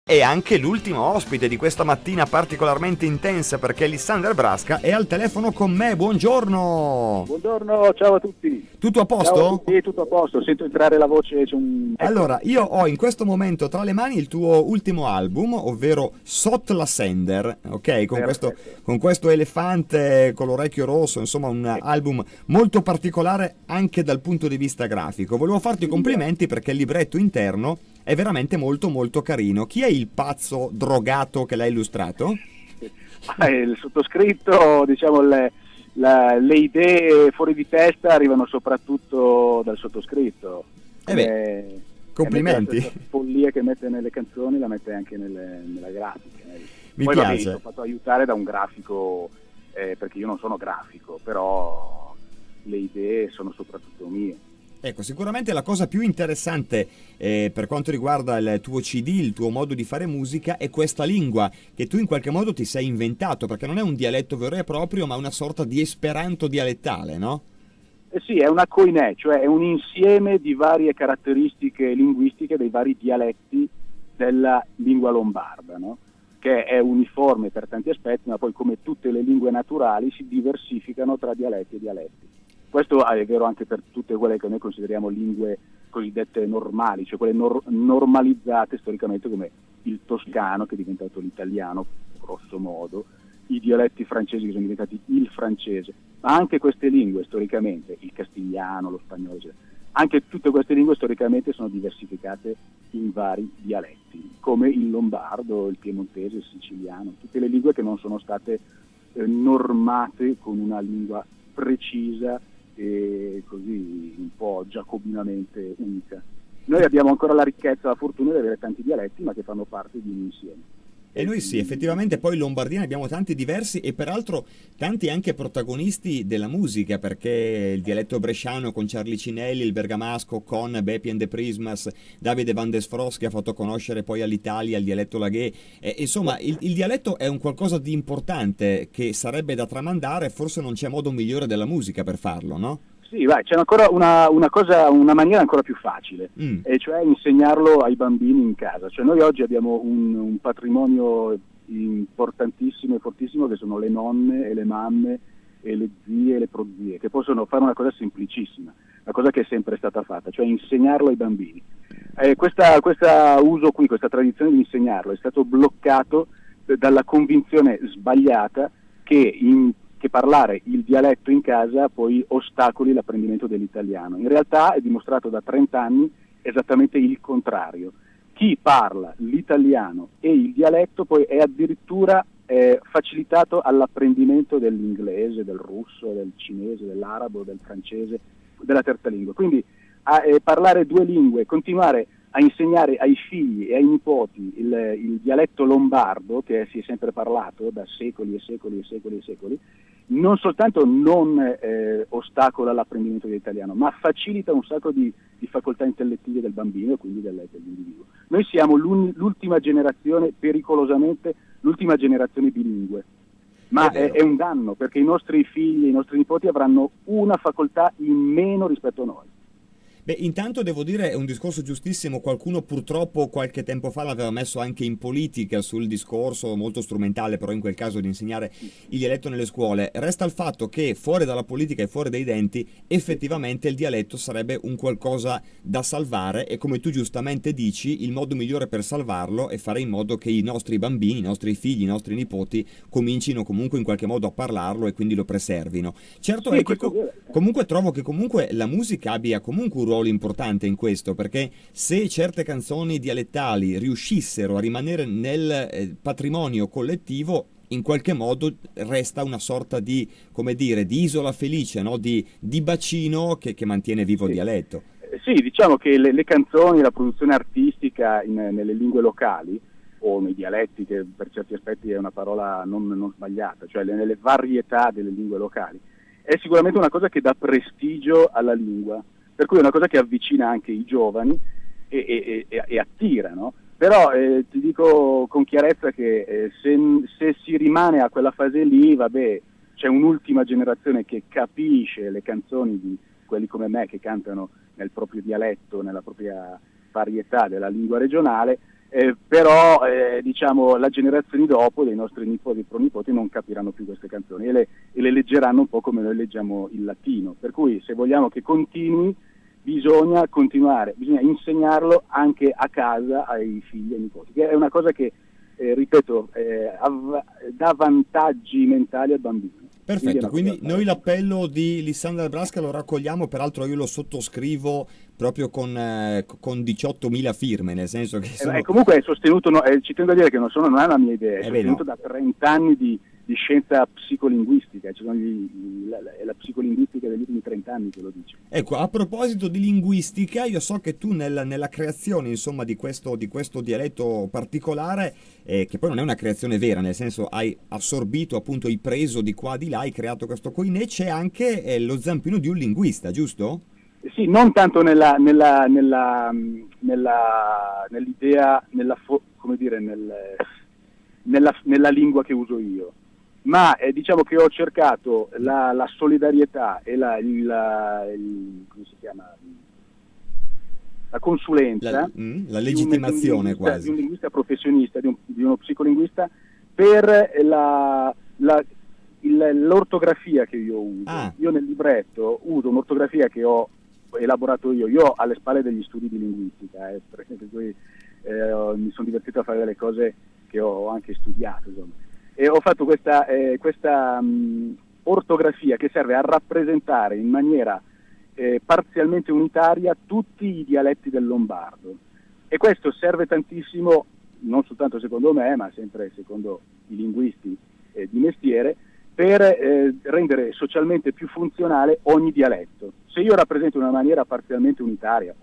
E anche l'ultimo ospite di questa mattina particolarmente intensa, perché Lissander Brasca è al telefono con me. Buongiorno! Buongiorno, ciao a tutti. Tutto a Ciao a posto? tutti, tutto a posto, sento entrare la voce, ecco. Allora, io ho in questo momento tra le mani il tuo ultimo album, ovvero Sot la Sender, ok? Perfetto. Con questo elefante con l'orecchio rosso, insomma un album molto particolare anche dal punto di vista grafico. Volevo farti i complimenti perché il libretto interno è veramente molto molto carino. Chi è il pazzo drogato che l'ha illustrato? Il sottoscritto, diciamo, le idee fuori di testa arrivano soprattutto dal sottoscritto. Complimenti. La follia che mette nelle canzoni la mette anche nella grafica. Mi Poi piace. mi sono fatto aiutare da un grafico, perché io non sono grafico, però le idee sono soprattutto mie. Ecco, sicuramente la cosa più interessante per quanto riguarda il tuo CD, il tuo modo di fare musica, è questa lingua che tu in qualche modo ti sei inventato, perché non è un dialetto vero e proprio, ma una sorta di esperanto dialettale, no? Sì, è una koiné, cioè è un insieme di varie caratteristiche linguistiche dei vari dialetti della lingua lombarda, no? Che è uniforme per tanti aspetti, ma poi come tutte le lingue naturali si diversificano tra dialetti e dialetti. Questo è vero anche per tutte quelle che noi consideriamo lingue cosiddette normali, cioè quelle normalizzate storicamente come il toscano, che è diventato l'italiano, grosso modo, i dialetti francesi che sono diventati il francese, ma anche queste lingue storicamente, il castigliano, lo spagnolo, eccetera, anche tutte queste lingue storicamente sono diversificate in vari dialetti, come il lombardo, il piemontese, il siciliano, tutte le lingue che non sono state normate con una lingua precisa e così un po' giacobinamente unica. Noi abbiamo ancora la ricchezza, la fortuna di avere tanti dialetti, ma che fanno parte di un insieme. E noi sì, effettivamente poi in Lombardia ne abbiamo tanti diversi e peraltro tanti anche protagonisti della musica, perché il dialetto bresciano con Charlie Cinelli, il bergamasco con Bepi and the Prismas, Davide Van der Sfros che ha fatto conoscere poi all'Italia il dialetto laghé. Insomma, il dialetto è un qualcosa di importante che sarebbe da tramandare, forse non c'è modo migliore della musica per farlo, no? Sì, vai, c'è ancora una maniera ancora più facile, e cioè insegnarlo ai bambini in casa. Cioè noi oggi abbiamo un patrimonio importantissimo e fortissimo che sono le nonne e le mamme e le zie e le prozie, che possono fare una cosa semplicissima, una cosa che è sempre stata fatta, cioè insegnarlo ai bambini. Questa uso qui, questa tradizione di insegnarlo è stato bloccato dalla convinzione sbagliata che parlare il dialetto in casa poi ostacoli l'apprendimento dell'italiano. In realtà è dimostrato da 30 anni esattamente il contrario. Chi parla l'italiano e il dialetto poi è addirittura facilitato all'apprendimento dell'inglese, del russo, del cinese, dell'arabo, del francese, della terza lingua. Quindi parlare due lingue, continuare a insegnare ai figli e ai nipoti il dialetto lombardo, che si è sempre parlato da secoli e secoli e secoli e secoli, non soltanto non ostacola l'apprendimento dell'italiano, ma facilita un sacco di facoltà intellettive del bambino e quindi dell'individuo. Noi siamo l'ultima generazione, pericolosamente, l'ultima generazione bilingue, ma è un danno, perché i nostri figli e i nostri nipoti avranno una facoltà in meno rispetto a noi. Beh, intanto devo dire è un discorso giustissimo, qualcuno purtroppo qualche tempo fa l'aveva messo anche in politica sul discorso, molto strumentale però in quel caso, di insegnare il dialetto nelle scuole. Resta il fatto che fuori dalla politica e fuori dai denti effettivamente il dialetto sarebbe un qualcosa da salvare e come tu giustamente dici il modo migliore per salvarlo è fare in modo che i nostri bambini, i nostri figli, i nostri nipoti comincino comunque in qualche modo a parlarlo e quindi lo preservino. Certo Sì, è che comunque trovo che comunque la musica abbia comunque un ruolo importante in questo, perché se certe canzoni dialettali riuscissero a rimanere nel patrimonio collettivo, in qualche modo resta una sorta di, come dire, di isola felice, no? di bacino che mantiene vivo il dialetto. Sì, diciamo che le canzoni, la produzione artistica nelle lingue locali o nei dialetti, che per certi aspetti è una parola non sbagliata, cioè nelle varietà delle lingue locali, è sicuramente una cosa che dà prestigio alla lingua, per cui è una cosa che avvicina anche i giovani e attira, no? Però ti dico con chiarezza che se si rimane a quella fase lì, vabbè, c'è un'ultima generazione che capisce le canzoni di quelli come me che cantano nel proprio dialetto, nella propria varietà della lingua regionale, però diciamo la generazione dopo dei nostri nipoti e pronipoti non capiranno più queste canzoni e le leggeranno un po' come noi leggiamo il latino, per cui se vogliamo che continui bisogna continuare, bisogna insegnarlo anche a casa ai figli e ai nipoti, che è una cosa che ripeto dà vantaggi mentali al bambino. Perfetto, quindi noi l'appello di Lissandra Brasca lo raccogliamo, peraltro io lo sottoscrivo proprio con 18.000 firme, nel senso che comunque è sostenuto, ci tengo a dire che non è una mia idea, è sostenuto da 30 anni di scienza psicolinguistica, è la psicolinguistica degli ultimi 30 anni che lo dice. Ecco, a proposito di linguistica, io so che tu nella creazione, insomma, di questo dialetto particolare, che poi non è una creazione vera, nel senso hai assorbito, appunto, hai preso di qua di là, hai creato questo coinè, c'è anche lo zampino di un linguista, giusto? Sì, non tanto nell'idea, come dire, nella lingua che uso io, ma diciamo che ho cercato la solidarietà e come si chiama? La consulenza, la legittimazione quasi di un linguista professionista, di uno psicolinguista, per l'ortografia che io uso. Io nel libretto uso un'ortografia che ho elaborato io ho alle spalle degli studi di linguistica, per cui mi sono divertito a fare delle cose che ho anche studiato, insomma. E ho fatto questa ortografia che serve a rappresentare in maniera parzialmente unitaria tutti i dialetti del lombardo, e questo serve tantissimo, non soltanto secondo me, ma sempre secondo i linguisti di mestiere, per rendere socialmente più funzionale ogni dialetto. Se io rappresento in una maniera parzialmente unitaria,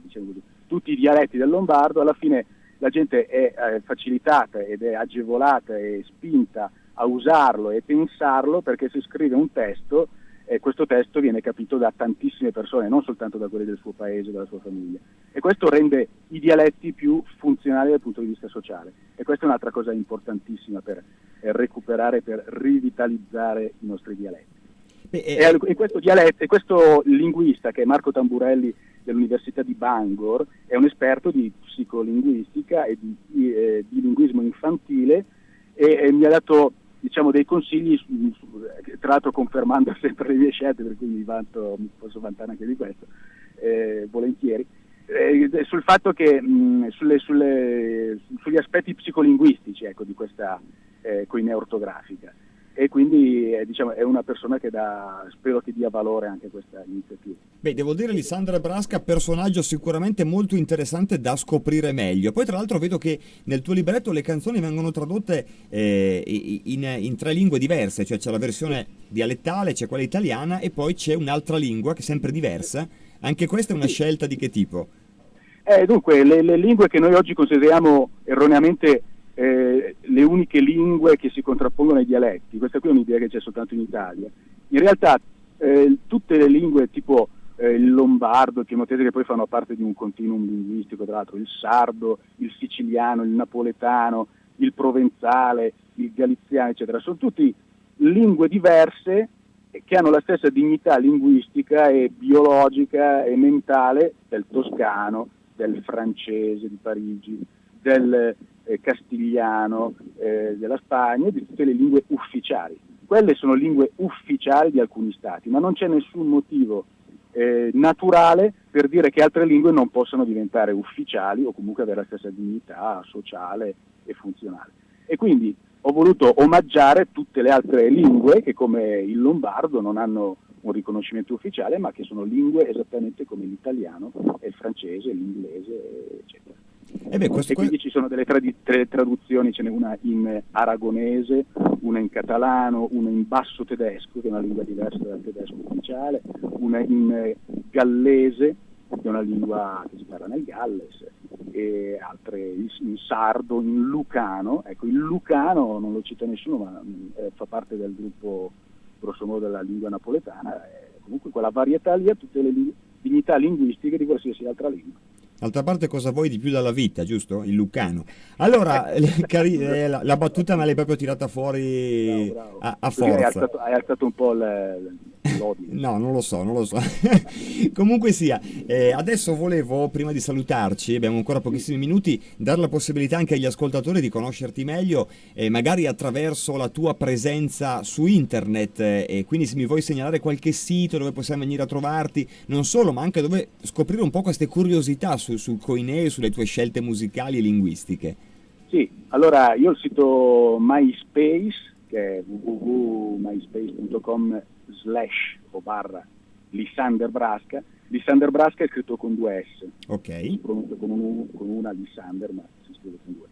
diciamo così, tutti i dialetti del lombardo, alla fine la gente è facilitata ed è agevolata e spinta a usarlo e pensarlo, perché se scrive un testo, questo testo viene capito da tantissime persone, non soltanto da quelli del suo paese, della sua famiglia, e questo rende i dialetti più funzionali dal punto di vista sociale, e questa è un'altra cosa importantissima per recuperare, per rivitalizzare i nostri dialetti. E questo linguista, che è Marco Tamburelli dell'Università di Bangor, è un esperto di psicolinguistica e di linguismo infantile, e mi ha dato, diciamo, dei consigli, tra l'altro confermando sempre le mie scelte, per cui mi posso vantare anche di questo, volentieri, sul fatto che sugli aspetti psicolinguistici, ecco, di questa coinea ortografica. E quindi diciamo, è una persona che spero che dia valore anche a questa iniziativa. Beh, devo dire, Lissandra Brasca, personaggio sicuramente molto interessante da scoprire meglio. Poi tra l'altro vedo che nel tuo libretto le canzoni vengono tradotte in 3 lingue diverse, cioè c'è la versione dialettale, c'è quella italiana e poi c'è un'altra lingua che è sempre diversa. Anche questa è una scelta di che tipo? Dunque, le lingue che noi oggi consideriamo erroneamente le uniche lingue che si contrappongono ai dialetti, questa qui è un'idea che c'è soltanto in Italia. In realtà tutte le lingue tipo il lombardo, il piemontese, che poi fanno parte di un continuum linguistico, tra l'altro il sardo, il siciliano, il napoletano, il provenzale, il galiziano, eccetera, sono tutti lingue diverse che hanno la stessa dignità linguistica e biologica e mentale del toscano, del francese di Parigi, del castigliano della Spagna, di tutte le lingue ufficiali. Quelle sono lingue ufficiali di alcuni stati, ma non c'è nessun motivo naturale per dire che altre lingue non possano diventare ufficiali o comunque avere la stessa dignità sociale e funzionale. E quindi ho voluto omaggiare tutte le altre lingue che, come il lombardo, non hanno un riconoscimento ufficiale, ma che sono lingue esattamente come l'italiano, e il francese, l'inglese, eccetera. E quindi ci sono delle traduzioni, ce n'è una in aragonese, una in catalano, una in basso tedesco, che è una lingua diversa dal tedesco ufficiale, una in gallese, che è una lingua che si parla nel Galles, e altre in sardo, in lucano. Ecco, il lucano non lo cita nessuno, ma fa parte del gruppo grosso modo della lingua napoletana. Comunque quella varietà lì ha tutte le dignità linguistiche di qualsiasi altra lingua. D'altra parte, cosa vuoi di più dalla vita, giusto? Il lucano. Allora, la battuta me l'hai proprio tirata fuori. Bravo. A forza. Hai alzato un po' il Lodi. No, non lo so. Comunque sia, adesso volevo, prima di salutarci, abbiamo ancora pochissimi minuti, dare la possibilità anche agli ascoltatori di conoscerti meglio, magari attraverso la tua presenza su internet, e quindi se mi vuoi segnalare qualche sito dove possiamo venire a trovarti, non solo, ma anche dove scoprire un po' queste curiosità sul Koinè, sulle tue scelte musicali e linguistiche. Sì, allora io ho il sito MySpace, che è www.myspace.com/Lissander Brasca. Lissander Brasca è scritto con 2 S. Ok. Si pronuncia con una Lissander, ma si scrive con 2.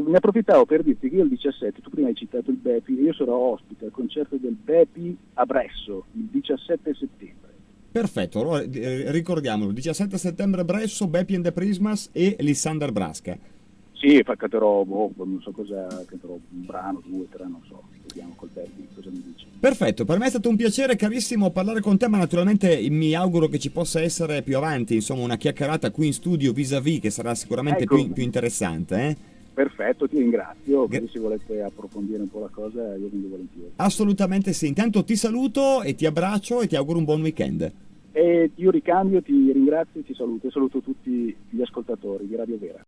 Ne approfittavo per dirti che io il 17, tu prima hai citato il Bepi, io sarò ospite al concerto del Bepi a Bresso il 17 settembre. Perfetto, allora ricordiamolo, 17 settembre Bresso, Bepi and the Prismas e Lissander Brasca. Sì, canterò, non so cosa, canterò un brano, 2, 3, non so, vediamo col Bepi cosa mi dice. Perfetto, per me è stato un piacere carissimo parlare con te, ma naturalmente mi auguro che ci possa essere più avanti, insomma, una chiacchierata qui in studio vis-à-vis che sarà sicuramente più interessante. Perfetto, ti ringrazio, quindi se volete approfondire un po' la cosa io vengo volentieri. Assolutamente sì, intanto ti saluto e ti abbraccio e ti auguro un buon weekend. E io ricambio, ti ringrazio e ti saluto, e saluto tutti gli ascoltatori di Radio Vera.